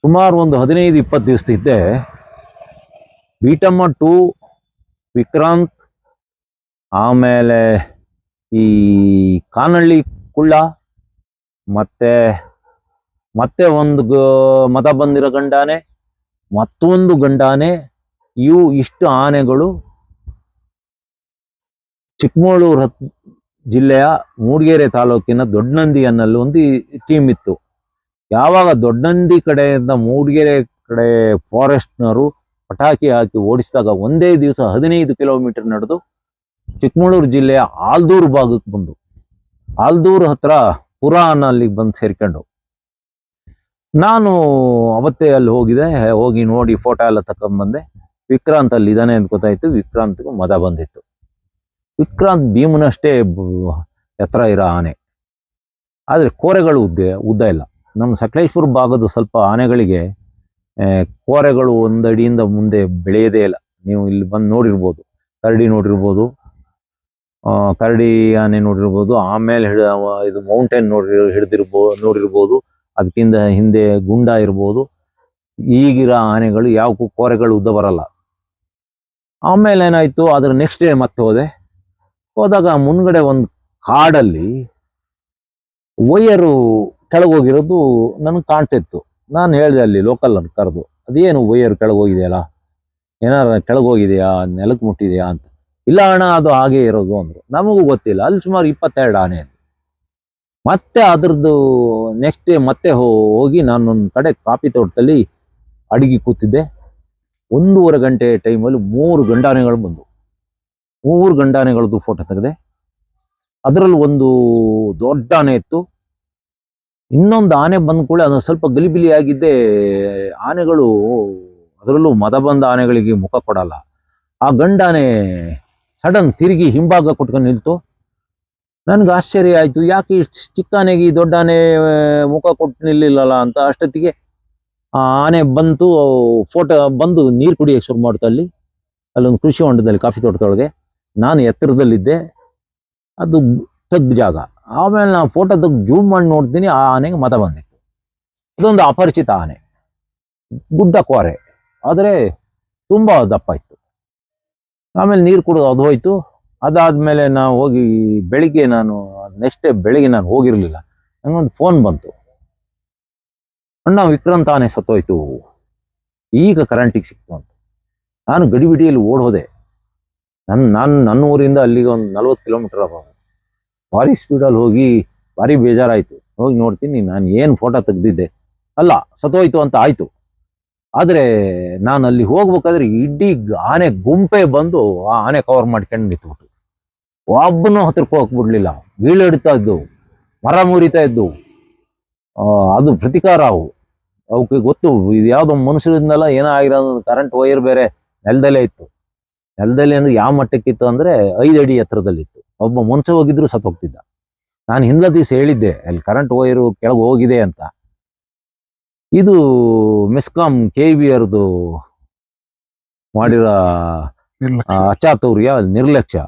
ಸುಮಾರು ಒಂದು 15-20 ದಿವಸದಿದ್ದೆ ಬೀಟಮ್ಮ ಟು ವಿಕ್ರಾಂತ್, ಆಮೇಲೆ ಈ ಕಾನಳ್ಳಿ ಕುಳ್ಳ, ಮತ್ತೆ ಮತ್ತೆ ಒಂದು ಮತ ಬಂದಿರೋ ಗಂಡಾನೆ, ಮತ್ತೊಂದು ಗಂಡಾನೆ, ಇಷ್ಟು ಆನೆಗಳು ಚಿಕ್ಕಮಗಳೂರು ಜಿಲ್ಲೆಯ ಮೂಡಿಗೆರೆ ತಾಲೂಕಿನ ದೊಡ್ಡನಂದಿ ಅನ್ನಲ್ಲಿ ಒಂದು ಟೀಮ್ ಇತ್ತು. ಯಾವಾಗ ದೊಡ್ಡನಂದಿ ಕಡೆಯಿಂದ ಮೂಡಿಗೆರೆ ಕಡೆ ಫಾರೆಸ್ಟ್ನವರು ಪಟಾಕಿ ಹಾಕಿ ಓಡಿಸಿದಾಗ ಒಂದೇ ದಿವಸ 15 ಕಿಲೋಮೀಟರ್ ನಡೆದು ಚಿಕ್ಕಮಗಳೂರು ಜಿಲ್ಲೆಯ ಆಲ್ದೂರು ಭಾಗಕ್ಕೆ ಬಂದು, ಆಲ್ದೂರು ಹತ್ರ ಪುರಾ ಅನ್ನಲ್ಲಿಗೆ ಬಂದು ಸೇರ್ಕೊಂಡು, ನಾನು ಅವತ್ತೇ ಅಲ್ಲಿ ಹೋಗಿ ನೋಡಿ ಫೋಟೋ ಎಲ್ಲ ತಕೊಂಡ್ಬಂದೆ. ವಿಕ್ರಾಂತ್ ಅಲ್ಲಿ ಇದಾನೆ ಅಂತ ಗೊತ್ತಾಯ್ತು. ವಿಕ್ರಾಂತ್ಗೂ ಮದ ಬಂದಿತ್ತು. ವಿಕ್ರಾಂತ್ ಭೀಮನಷ್ಟೇ ಎತ್ತರ ಇರೋ ಆನೆ, ಆದರೆ ಕೋರೆಗಳು ಉದ್ದ ಇಲ್ಲ. ನಮ್ಮ ಸಕಲೇಶ್ಪುರ ಭಾಗದ ಸ್ವಲ್ಪ ಆನೆಗಳಿಗೆ ಕೋರೆಗಳು 1 ಅಡಿಯಿಂದ ಮುಂದೆ ಬೆಳೆಯೋದೇ ಇಲ್ಲ. ನೀವು ಇಲ್ಲಿ ಬಂದು ನೋಡಿರ್ಬೋದು, ಕರಡಿ ನೋಡಿರ್ಬೋದು, ಕರಡಿ ಆನೆ ನೋಡಿರ್ಬೋದು, ಆಮೇಲೆ ಇದು ಮೌಂಟೇನ್ ನೋಡಿರ್ಬೋದು, ಅದಕ್ಕಿಂತ ಹಿಂದೆ ಗುಂಡ ಇರ್ಬೋದು. ಈಗಿರೋ ಆನೆಗಳು ಯಾವ ಕೋರೆಗಳು ಉದ್ದ ಬರಲ್ಲ. ಆಮೇಲೆ ಏನಾಯ್ತು, ಅದ್ರ ನೆಕ್ಸ್ಟ್ ಡೇ ಮತ್ತೆ ಹೋದಾಗ ಮುಂದ್ಗಡೆ ಒಂದು ಕಾಡಲ್ಲಿ ವೈಯರು ಕೆಳಗೋಗಿರೋದು ನನಗೆ ಕಾಣ್ತಿತ್ತು. ನಾನು ಹೇಳಿದೆ ಅಲ್ಲಿ ಲೋಕಲ್ ಅಂತ ಕರೆದು, ಅದೇನು ವೈಯರ್ ಕೆಳಗೋಗಿದೆಯಲ್ಲ, ಏನಾರ ಕೆಳಗೋಗಿದೆಯಾ, ನೆಲಕ್ಕೆ ಮುಟ್ಟಿದೆಯಾ ಅಂತ. ಇಲ್ಲ ಅಣ್ಣ, ಅದು ಹಾಗೆ ಇರೋದು ಅಂದರು. ನಮಗೂ ಗೊತ್ತಿಲ್ಲ. ಅಲ್ಲಿ ಸುಮಾರು 22 ಆನೆ ಅದು. ಮತ್ತೆ ಅದ್ರದ್ದು ನೆಕ್ಸ್ಟ್ ಡೇ ಮತ್ತೆ ಹೋಗಿ ನಾನೊಂದು ಕಡೆ ಕಾಫಿ ತೋಟದಲ್ಲಿ ಅಡಿಗೆ ಕೂತಿದ್ದೆ. 1.5 ಗಂಟೆ ಟೈಮಲ್ಲಿ 3 ಗಂಡಾನೆಗಳು ಬಂದು, 3 ಗಂಡಾನೆಗಳದ್ದು ಫೋಟೋ ತೆಗೆದೆ. ಅದರಲ್ಲಿ ಒಂದು ದೊಡ್ಡ ಆನೆ ಇತ್ತು. ಇನ್ನೊಂದು ಆನೆ ಬಂದ ಕೂಡ ಅದು ಸ್ವಲ್ಪ ಗಲಿಬಿಲಿ ಆಗಿದ್ದೆ. ಆನೆಗಳು, ಅದರಲ್ಲೂ ಮದ ಬಂದ ಆನೆಗಳಿಗೆ ಮುಖ ಕೊಡಲ್ಲ. ಆ ಗಂಡಾನೆ ಸಡನ್ ತಿರುಗಿ ಹಿಂಭಾಗ ಕೊಟ್ಕೊಂಡು ನಿಲ್ತು. ನನ್ಗೆ ಆಶ್ಚರ್ಯ ಆಯ್ತು, ಯಾಕೆ ಚಿಕ್ಕ ಆನೆಗೆ ಈ ದೊಡ್ಡ ಆನೆ ಮುಖ ಕೊಟ್ಟು ನಿಲ್ಲಿಲ್ಲಲ್ಲ ಅಂತ. ಅಷ್ಟೊತ್ತಿಗೆ ಆ ಆನೆ ಫೋಟೋ ಬಂದು ನೀರು ಕುಡಿಯೋಕೆ ಶುರು ಮಾಡ್ತು. ಅಲ್ಲೊಂದು ಕೃಷಿ ಹೊಂಡದಲ್ಲಿ ಕಾಫಿ ತೋಟದೊಳಗೆ ನಾನು ಎತ್ತರದಲ್ಲಿದ್ದೆ, ಅದು ತಗ್ಗ ಜಾಗ. ಆಮೇಲೆ ನಾನು ಫೋಟೋ ತೆಗೆದು ಜೂಮ್ ಮಾಡಿ ನೋಡ್ತೀನಿ, ಆ ಆನೆಗೆ ಮತ ಬಂದಿತ್ತು. ಅದೊಂದು ಅಪರಿಚಿತ ಆನೆ, ಗುಡ್ಡ ಕೋರೆ, ಆದರೆ ತುಂಬ ದಪ್ಪ ಇತ್ತು. ಆಮೇಲೆ ನೀರು ಕುಡಿದು ಅದು ಹೋಯ್ತು. ಅದಾದ್ಮೇಲೆ ನಾವು ಹೋಗಿ ಬೆಳಿಗ್ಗೆ, ನೆಕ್ಸ್ಟ್ ಡೇ ಬೆಳಿಗ್ಗೆ ನಾನು ಹೋಗಿರಲಿಲ್ಲ. ನನಗೊಂದು ಫೋನ್ ಬಂತು, ಅಣ್ಣ ವಿಕ್ರಾಂತ್ ಆನೆ ಸತ್ತೋಯ್ತು, ಈಗ ಕರೆಂಟಿಗೆ ಸಿಕ್ತು ಅಂತ. ನಾನು ಗಡಿಬಿಡಿಯಲ್ಲಿ ಓಡೋದೆ. ನನ್ನ ಊರಿಂದ ಅಲ್ಲಿಗೆ ಒಂದು 40 ಕಿಲೋಮೀಟರ್ ಭಾರಿ ಸ್ಪೀಡಲ್ಲಿ ಹೋಗಿ ಭಾರಿ ಬೇಜಾರಾಯಿತು. ಹೋಗಿ ನೋಡ್ತೀನಿ, ನಾನು ಏನು ಫೋಟೋ ತೆಗೆದಿದ್ದೆ ಅಲ್ಲ, ಸತ್ತೋಯ್ತು ಅಂತ ಆಯಿತು. ಆದರೆ ನಾನು ಅಲ್ಲಿ ಹೋಗ್ಬೇಕಾದ್ರೆ ಇಡೀ ಆನೆ ಗುಂಪೆ ಬಂದು ಆ ಆನೆ ಕವರ್ ಮಾಡ್ಕೊಂಡು ನಿಂತ್ಬಿಟ್ಟು, ಒಬ್ಬನೂ ಹತ್ರಕ್ಕೆ ಹೋಗ್ಬಿಡ್ಲಿಲ್ಲ. ಬೀಳಿಡ್ತಾ ಇದ್ದು, ಮರ ಮುರಿತಾ ಇದ್ದು. ಅದು ಪ್ರತಿಕಾರ. ಅವಕ್ಕೆ ಗೊತ್ತು ಇದು ಯಾವುದೋ ಮನುಷ್ಯರಿಂದಲ್ಲ, ಏನೋ ಆಗಿರೋದು. ಕರೆಂಟ್ ವೈರ್ ಬೇರೆ ನೆಲದಲ್ಲೇ ಇತ್ತು. ನೆಲದಲ್ಲಿ ಅಂದ್ರೆ ಯಾವ ಮಟ್ಟಕ್ಕಿತ್ತು ಅಂದರೆ 5 ಅಡಿ ಎತ್ತರದಲ್ಲಿತ್ತು. ಒಬ್ಬ ಮನುಷ್ಯ ಹೋಗಿದ್ರು ಸತ್ತೋಗ್ತಿದ್ದ. ನಾನು ಹಿಂದಿನ ದಿವಸ ಹೇಳಿದ್ದೆ ಅಲ್ಲಿ ಕರೆಂಟ್ ವೈರು ಕೆಳಗೆ ಹೋಗಿದೆ ಅಂತ. ಇದು ಮೆಸ್ಕಾಂ KBRದು ಮಾಡಿರೋ ಅಚಾತುರ್ಯ, ನಿರ್ಲಕ್ಷ್ಯ.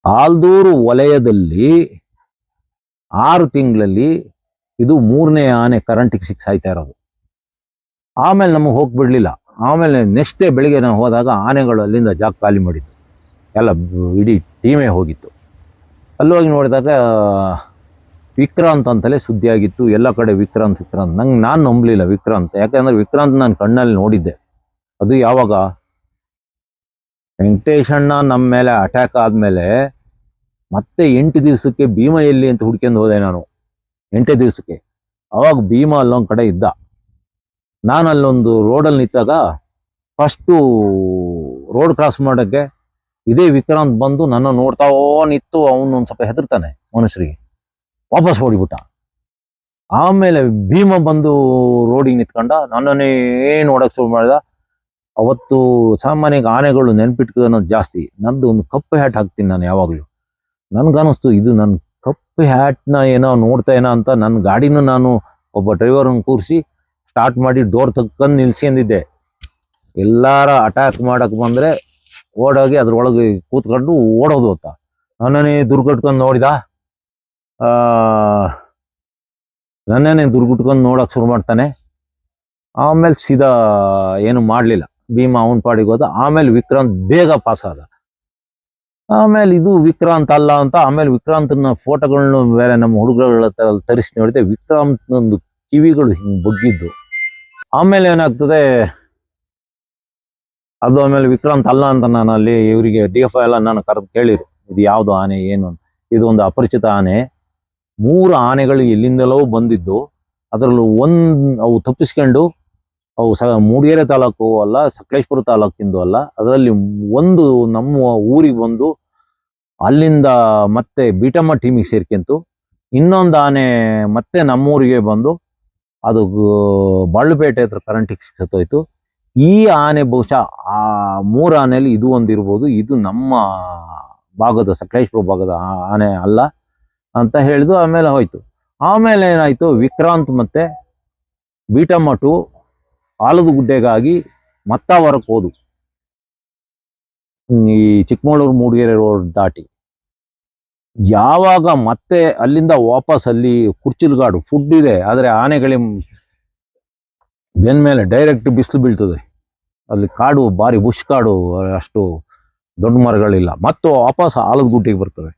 ಆಲ್ದೂರು ವಲಯದಲ್ಲಿ 6 ತಿಂಗಳಲ್ಲಿ ಇದು 3ನೇ ಆನೆ ಕರೆಂಟಿಗೆ ಸಾಯ್ತಾ ಇರೋದು. ಆಮೇಲೆ ನಮಗೆ ಹೋಗ್ಬಿಡ್ಲಿಲ್ಲ. ಆಮೇಲೆ ನೆಕ್ಸ್ಟ್ ಡೇ ಬೆಳಿಗ್ಗೆ ನಾವು ಹೋದಾಗ ಆನೆಗಳು ಅಲ್ಲಿಂದ ಜಾಗ ಖಾಲಿ ಮಾಡಿತ್ತು. ಎಲ್ಲ ಇಡೀ ಟೀಮೇ ಹೋಗಿತ್ತು. ಅಲ್ಲೋಗಿ ನೋಡಿದಾಗ ವಿಕ್ರಾಂತ್ ಅಂತಲೇ ಸುದ್ದಿ ಆಗಿತ್ತು ಎಲ್ಲ ಕಡೆ. ವಿಕ್ರಾಂತ್ ನಾನು ನಂಬಲಿಲ್ಲ ವಿಕ್ರಾಂತ್. ಯಾಕಂದ್ರೆ ವಿಕ್ರಾಂತ್ ನಾನು ಕಣ್ಣಲ್ಲಿ ನೋಡಿದ್ದೆ. ಅದು ಯಾವಾಗ ವೆಂಕಟೇಶಣ್ಣ ನಮ್ಮ ಮೇಲೆ ಅಟ್ಯಾಕ್ ಆದಮೇಲೆ ಮತ್ತೆ 8 ದಿವಸಕ್ಕೆ ಭೀಮ ಎಲ್ಲಿ ಅಂತ ಹುಡ್ಕೊಂಡು ಹೋದೆ ನಾನು. 8 ದಿವಸಕ್ಕೆ. ಅವಾಗ ಭೀಮ ಅಲ್ಲೊಂದು ಕಡೆ ಇದ್ದ. ನಾನು ಅಲ್ಲೊಂದು ರೋಡಲ್ಲಿ ನಿಂತಾಗ ಫಸ್ಟು ರೋಡ್ ಕ್ರಾಸ್ ಮಾಡೋಕ್ಕೆ ಇದೇ ವಿಕ್ರಾಂತ್ ಬಂದು ನನ್ನ ನೋಡ್ತಾ ನಿಂತು. ಅವನು ಒಂದು ಸ್ವಲ್ಪ ಹೆದರ್ತಾನೆ ಮನುಷ್ಯರಿಗೆ, ವಾಪಸ್ ಓಡಿಬಿಟ್ಟ. ಆಮೇಲೆ ಭೀಮ ಬಂದು ರೋಡಿಗೆ ನಿಂತ್ಕೊಂಡ, ನನ್ನನ್ನೇ ನೋಡಕ್ಕೆ ಶುರು ಮಾಡಿದ. ಅವತ್ತು ಸಾಮಾನ್ಯವಾಗಿ ಆನೆಗಳು ನೆನ್ಪಿಟ್ಕೊಳ್ಳೋದು ಜಾಸ್ತಿ. ನಂದು ಒಂದು ಕಪ್ಪು ಹ್ಯಾಟ್ ಹಾಕ್ತೀನಿ ನಾನು ಯಾವಾಗಲೂ. ನನ್ಗನ್ನಿಸ್ತು ಇದು ನನ್ನ ಕಪ್ಪು ಹ್ಯಾಟ್ನ ಏನೋ ನೋಡ್ತಾ ಏನೋ ಅಂತ. ನನ್ನ ಗಾಡಿನೂ ನಾನು ಒಬ್ಬ ಡ್ರೈವರನ್ನು ಕೂರಿಸಿ ಸ್ಟಾರ್ಟ್ ಮಾಡಿ ಡೋರ್ ತೆಗ್ಕೊಂಡು ನಿಲ್ಸ್ಕೊಂಡಿದ್ದೆ. ಎಲ್ಲಾರ ಅಟ್ಯಾಕ್ ಮಾಡಕ್ಕೆ ಬಂದರೆ ಓಡೋಗಿ ಅದ್ರೊಳಗೆ ಕೂತ್ಕೊಂಡು ಓಡೋದು ಅಂತ. ನನ್ನನ್ನೇ ದುರ್ಗಟ್ಕೊಂಡು ನೋಡಿದ. ನನ್ನೇ ದುರ್ಗುಟ್ಕೊಂಡು ನೋಡೋಕೆ ಶುರು ಮಾಡ್ತಾನೆ. ಆಮೇಲೆ ಸೀದಾ ಏನು ಮಾಡಲಿಲ್ಲ. ಭೀಮ ಅವನ ಪಾಡಿಗೆ ಹೋದ. ಆಮೇಲೆ ವಿಕ್ರಾಂತ್ ಬೇಗ ಪಾಸ್ ಆದ. ಆಮೇಲೆ ಇದು ವಿಕ್ರಾಂತ್ ಅಲ್ಲ ಅಂತ ಆಮೇಲೆ ವಿಕ್ರಾಂತನ ಫೋಟೋಗಳನ್ನ ಬೇರೆ ನಮ್ಮ ಹುಡುಗರುಗಳ ತರಿಸಿ ನೋಡಿದೆ. ವಿಕ್ರಾಂತ್ನೊಂದು ಕಿವಿಗಳು ಹಿಂಗೆ ಬಗ್ಗಿದ್ದು. ಆಮೇಲೆ ಏನಾಗ್ತದೆ, ಅದು ಆಮೇಲೆ ವಿಕ್ರಾಂತ್ ಅಲ್ಲ ಅಂತ ನಾನು ಅಲ್ಲಿ ಇವರಿಗೆ DFI ಎಲ್ಲ ನಾನು ಕರೆದು ಕೇಳಿರು, ಇದು ಯಾವ್ದು ಆನೆ ಏನು ಅಂತ. ಇದು ಒಂದು ಅಪರಿಚಿತ ಆನೆ. 3 ಆನೆಗಳು ಎಲ್ಲಿಂದಲೋ ಬಂದಿದ್ದು. ಅದರಲ್ಲೂ ಅವು ತಪ್ಪಿಸ್ಕೊಂಡು ಅವು ಮೂಡಿಗೆರೆ ತಾಲೂಕು ಅಲ್ಲ, ಸಕಲೇಶ್ಪುರ ತಾಲೂಕಿಂದು ಅಲ್ಲ, ಅದರಲ್ಲಿ ಒಂದು ನಮ್ಮ ಊರಿಗೆ ಬಂದು ಅಲ್ಲಿಂದ ಮತ್ತೆ ಬೀಟಮ್ಮ ಟೀಮಿಗೆ ಸೇರ್ಕೊಂತು. ಇನ್ನೊಂದು ಆನೆ ಮತ್ತೆ ನಮ್ಮೂರಿಗೆ ಬಂದು ಅದು ಬಾಳುಪೇಟೆ ಹತ್ರ ಕರೆಂಟಿಗೆ ಸತ್ತೋಯ್ತು. ಈ ಆನೆ ಬಹುಶಃ ಆ 3 ಆನೆಯಲ್ಲಿ ಇದು ಒಂದಿರ್ಬೋದು. ಇದು ನಮ್ಮ ಭಾಗದ ಸಕಲೇಶ್ಪುರ ಭಾಗದ ಆನೆ ಅಲ್ಲ ಅಂತ ಹೇಳಿದು. ಆಮೇಲೆ ಹೋಯ್ತು. ಆಮೇಲೆ ಏನಾಯ್ತು, ವಿಕ್ರಾಂತ್ ಮತ್ತೆ ಬೀಟಮ್ಮ ಟು ಆಲದ ಗುಡ್ಡೆಗಾಗಿ ಮತ್ತ ಹೊರಕ್ಕೆ ಹೋದು. ಈ ಚಿಕ್ಕಮಗಳೂರು ಮೂಡಿಗೆರೆ ರೋಡ್ ದಾಟಿ ಯಾವಾಗ ಮತ್ತೆ ಅಲ್ಲಿಂದ ವಾಪಸ್ ಅಲ್ಲಿ ಕುರ್ಚಿಲ್ಗಾಡು ಫುಡ್ ಇದೆ, ಆದರೆ ಆನೆಗಳಿಗೆ ಬೆನ್ ಮೇಲೆ ಡೈರೆಕ್ಟ್ ಬಿಸಿಲು ಬೀಳ್ತದೆ. ಅಲ್ಲಿ ಕಾಡು ಭಾರಿ ಬುಷ್ ಕಾಡು, ಅಷ್ಟು ದೊಡ್ಡ ಮರಗಳಿಲ್ಲ. ಮತ್ತು ವಾಪಸ್ ಆಲದ ಗುಡ್ಡೆಗೆ ಬರ್ತವೆ.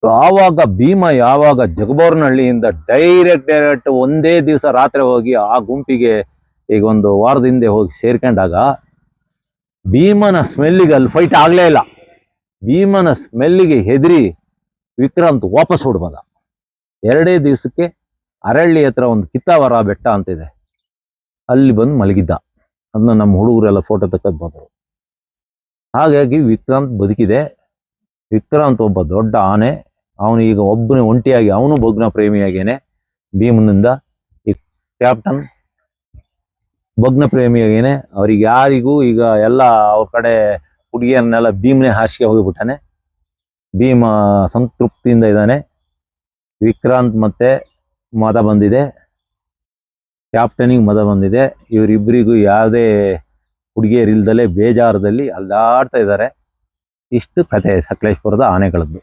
ಆವಾಗ ಭೀಮ ಯಾವಾಗ ಜಗಬೋರ್ನಹಳ್ಳಿಯಿಂದ ಡೈರೆಕ್ಟ್ ಒಂದೇ ದಿವಸ ರಾತ್ರಿ ಹೋಗಿ ಆ ಗುಂಪಿಗೆ ಈಗ ಒಂದು ವಾರದ ಹಿಂದೆ ಹೋಗಿ ಸೇರ್ಕೊಂಡಾಗ ಭೀಮನ ಸ್ಮೆಲ್ಲಿಗೆ ಅಲ್ಲಿ ಫೈಟ್ ಆಗ್ಲೇ ಇಲ್ಲ. ಭೀಮನ ಸ್ಮೆಲ್ಲಿಗೆ ಹೆದರಿ ವಿಕ್ರಾಂತ್ ವಾಪಸ್ ಹೊಡ್ಬಂದ. 2 ದಿವಸಕ್ಕೆ ಅರಳ್ಳಿ ಹತ್ರ ಒಂದು ಕಿತ್ತಾವರ ಬೆಟ್ಟ ಅಂತಿದೆ, ಅಲ್ಲಿ ಬಂದು ಮಲಗಿದ್ದ. ಅದನ್ನ ನಮ್ಮ ಹುಡುಗರೆಲ್ಲ ಫೋಟೋ ತಕ್ಕದ್ ಬಂದರು. ಹಾಗಾಗಿ ವಿಕ್ರಾಂತ್ ಬದುಕಿದೆ. ವಿಕ್ರಾಂತ್ ಒಬ್ಬ ದೊಡ್ಡ ಆನೆ. ಅವನು ಈಗ ಒಬ್ಬನೇ ಒಂಟಿಯಾಗಿ, ಅವನು ಭಗ್ನ ಪ್ರೇಮಿಯಾಗೇನೆ ಭೀಮನಿಂದ. ಈ ಕ್ಯಾಪ್ಟನ್ ಭಗ್ನ ಪ್ರೇಮಿಯಾಗೇನೆ. ಅವ್ರಿಗೆ ಯಾರಿಗೂ ಈಗ ಎಲ್ಲ ಅವ್ರ ಕಡೆ ಹುಡುಗಿಯರನ್ನೆಲ್ಲ ಭೀಮನೇ ಹಾಸಿಗೆ ಹೋಗಿಬಿಟ್ಟಾನೆ. ಭೀಮ ಸಂತೃಪ್ತಿಯಿಂದ ಇದ್ದಾನೆ. ವಿಕ್ರಾಂತ್ ಮತ್ತೆ ಮದ ಬಂದಿದೆ, ಕ್ಯಾಪ್ಟನಿಗೆ ಮದ ಬಂದಿದೆ. ಇವರಿಬ್ಬರಿಗೂ ಯಾವುದೇ ಹುಡುಗಿಯರಿಲ್ದಲೇ ಬೇಜಾರದಲ್ಲಿ ಅಲ್ದಾಡ್ತಾ ಇದ್ದಾರೆ. ಇಷ್ಟು ಕತೆ ಸಕಲೇಶ್ಪುರದ ಆನೆಗಳದ್ದು.